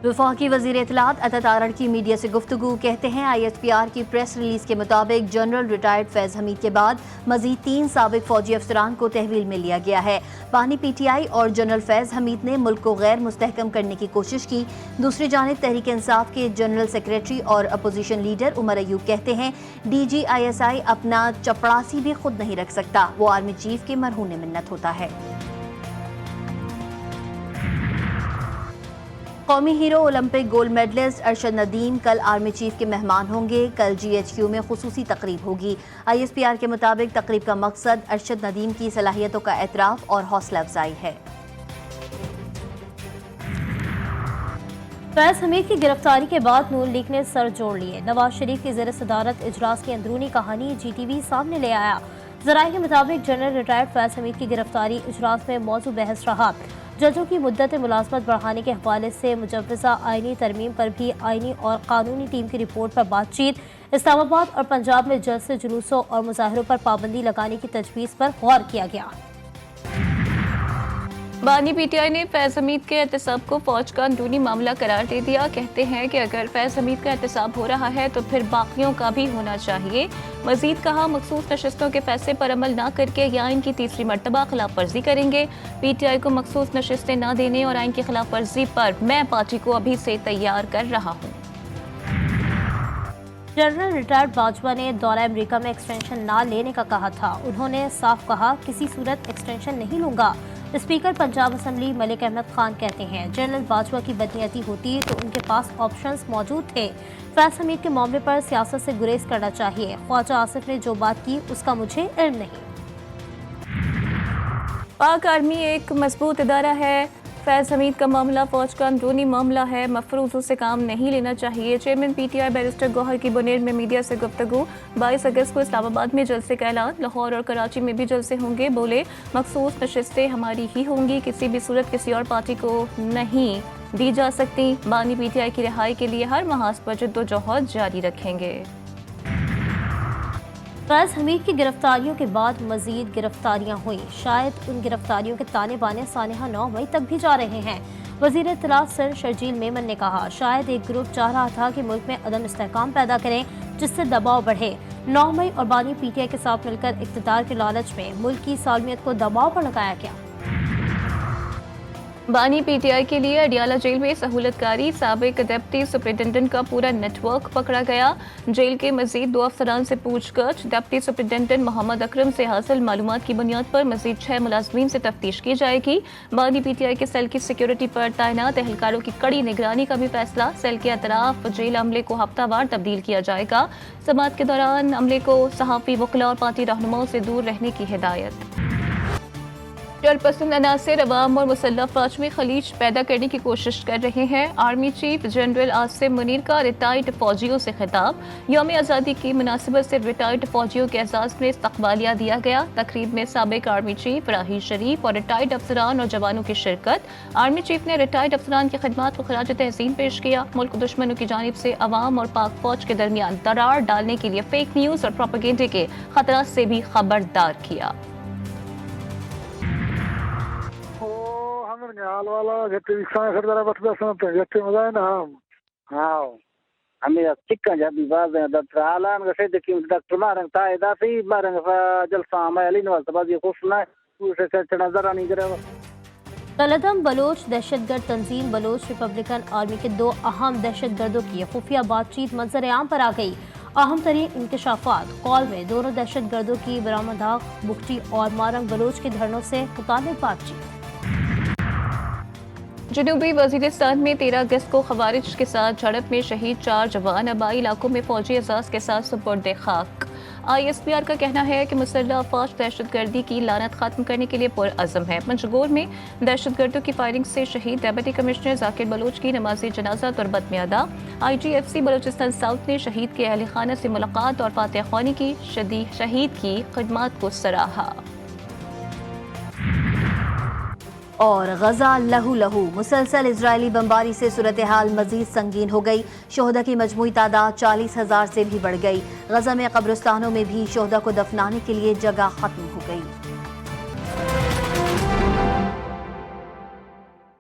वफाकी वज़ीर इत्तलात अता तारड़ की मीडिया से गुफ्तगू। कहते हैं ISPR की प्रेस रिलीज के मुताबिक जनरल रिटायर्ड फैज़ हमीद के बाद मजीद 3 साबिक फौजी अफसरान को तहवील में लिया गया है। बानी PTI और जनरल फैज़ हमीद ने मुल्क को गैर मुस्तहकम करने की कोशिश की। दूसरी जानिब तहरीक इंसाफ के जनरल सेक्रेटरी और अपोजिशन लीडर उमर अयूब कहते हैं DG ISI अपना चपड़ासी भी खुद नहीं रख सकता, वो आर्मी चीफ के मरहून मिन्नत होता है। कौमी hero Olympic gold medallist Arshad Nadeem कल आर्मी चीफ के मेहमान होंगे। कल GHQ में खुसूसी तकरीब होगी। ISPR के मुताबिक तकरीब का मकसद अरशद नदीम की सलाहियतों का एतराफ़ और हौसला अफजाई है। फैज़ हमीद की गिरफ्तारी के बाद नून लीग ने सर जोड़ लिए। नवाज शरीफ की ज़ेर सदारत इजलास की अंदरूनी कहानी GTV सामने ले आया। ज़राए के मुताबिक जनरल रिटायर्ड फैज़ हमीद की गिरफ्तारी इजलास में मौजू बहस रहा। जजों की मुद्दत मुलाजमत बढ़ाने के हवाले से मुजव्वज़ा आइनी तरमीम पर भी आइनी और कानूनी टीम की रिपोर्ट पर बातचीत। इस्लामाबाद और पंजाब में जल्द से जुलूसों और मुजाहरों पर पाबंदी लगाने की तजवीज़ पर गौर किया गया। बानी PTI ने फैज़ हमीद के एहतसाब को फौज का अंदरूनी मामला करार दे दिया। कहते हैं कि अगर फैज़ हमीद का एहतसाब हो रहा है तो फिर बाकियों का भी होना चाहिए। मजीद कहा, मखसूस नशिस्तों के फैसले पर अमल ना करके या इनकी तीसरी मरतबा खिलाफ वर्जी करेंगे। PTI को मखसूस नशिस्तें न देने और आइन की खिलाफ वर्जी पर मैं पार्टी को अभी से तैयार कर रहा हूँ। जनरल रिटायर्ड बाजवा ने दौरा अमेरिका में एक्सटेंशन ना लेने का कहा था। उन्होंने साफ कहा, किसी सूरत एक्सटेंशन नहीं लूंगा। स्पीकर पंजाब असम्बली मलिक अहमद खान कहते हैं जनरल बाजवा की बदनीयती होती तो उनके पास ऑप्शंस मौजूद थे। फैज़ हमीद के मामले पर सियासत से गुरेज करना चाहिए। ख्वाजा आसिफ ने जो बात की उसका मुझे इल्म नहीं। पाक आर्मी एक मजबूत इदारा है। फैज़ हमीद का मामला फौज का अंदरूनी मामला है, मफरूज़ों से काम नहीं लेना चाहिए। चेयरमैन PTI बैरिस्टर गौहर की बुनेर में मीडिया से गुफ्तगू। 22 अगस्त को इस्लामाबाद में जलसे का ऐलान, लाहौर और कराची में भी जलसे होंगे। बोले, मखसूस नशिस्तें हमारी ही होंगी, किसी भी सूरत किसी और पार्टी को नहीं दी जा सकती। बानी PTI की रिहाई के लिए हर महाज पर जद्दोजहद जारी रखेंगे। फैज़ हमीद की गिरफ्तारियों के बाद मजीद गिरफ्तारियां हुई। शायद उन गिरफ्तारियों के ताने बाने सानिहा 9 मई तक भी जा रहे हैं। वज़ीर इत्तलात सर शर्जील मेमन ने कहा, शायद एक ग्रुप चाह रहा था कि मुल्क में अदम इस्तेहकाम पैदा करें जिससे दबाव बढ़े। 9 मई और बानी PTI के साथ मिलकर इक़्तिदार के लालच में मुल्क की सालमियत को दबाव पर लगाया गया। बानी PTI के लिए अडियाला जेल में सहूलतकारी साबिक डिप्टी सुपरिटेंडेंट का पूरा नेटवर्क पकड़ा गया। जेल के मजीद 2 अफसरान से पूछताछ। डिप्टी सुपरिटेंडेंट मोहम्मद अकरम से हासिल मालूमात की बुनियाद पर मजीद 6 मुलाजमीन से तफ्तीश की जाएगी। बानी PTI के सेल की सिक्योरिटी पर तैनात एहलकारों की कड़ी निगरानी का भी फैसला। सेल के अतराफ जेल अमले को हफ्तावार तब्दील किया जाएगा। समाअत के दौरान अमले को सहाफ़ी, वकला और पार्टी रहनुमाओं से दूर रहने की हिदायत। शरपसंद अनासर अवाम और मुसल्लह फौज में खलीज पैदा करने की कोशिश कर रहे हैं। Army chief general Asim Munir का रिटायर्ड फौजियों से खिताब। यौम आज़ादी की मुनासिबत से रिटायर्ड फौजियों के एजाज़ में इस्तकबालिया दिया गया। तकरीब में साबिक आर्मी चीफ राही शरीफ और रिटायर्ड अफसरान और जवानों की शिरकत। आर्मी चीफ ने रिटायर्ड अफसरान की खिदमत को खराज तहसीन पेश किया। मुल्क दुश्मनों की जानिब से अवाम और पाक फौज के दरमियान दरार डालने के लिए फेक न्यूज़ और प्रोपेगेंडे के खतरा से भी खबरदार किया। हाल वाला जते विकसान खरदारा बटदा समते जते मजा ना हाँ हमें चिक्का जब बाज द त्रालान गसे दकी डॉक्टर मारंग तायदा सी मारंग जलसा में अली नवाज तबाजी खुशना उसे से नजर नहीं करे। कलदम बलोच दहशतगर्द तंजीम बलोच रिपब्लिकन आर्मी के 2 अहम दहशतगर्दों की खुफिया बातचीत मंजर आम पर आ गई। अहम तरीन इंकशाफात कॉल में दोनों दहशतगर्दों की बरामदाग बुगटी और मारंग बलोच के धरनों से मुताबिक बातचीत। जनूबी वजीरिस्तान में 13 अगस्त को खवारिज के साथ झड़प में शहीद 4 जवान आबाई इलाकों में फौजी एजाज के साथ सुपुर्द खाक। ISPR का कहना है कि मुसल्लह फौज दहशतगर्दी की लानत खत्म करने के लिए पुरअज़म है। पंजगोर में दहशतगर्दों की फायरिंग से शहीद डिप्टी कमिश्नर जाकिर बलोच की नमाज़ी जनाजा तुरबत में अदा। IGFC बलोचिस्तान साउथ ने शहीद के अहल खाना से मुलाकात और फातह ख्वानी की। शहीद की खिदमत को सराहा। और गजा लहू लहू, मुसलसल इजरायली बमबारी से सूरत हाल मजीद संगीन हो गई। शोहदा की मजमूई तादाद 40,000 से भी बढ़ गई। गजा में कब्रिस्तानों में भी शोहदा को दफनाने के लिए जगह खत्म हो गई।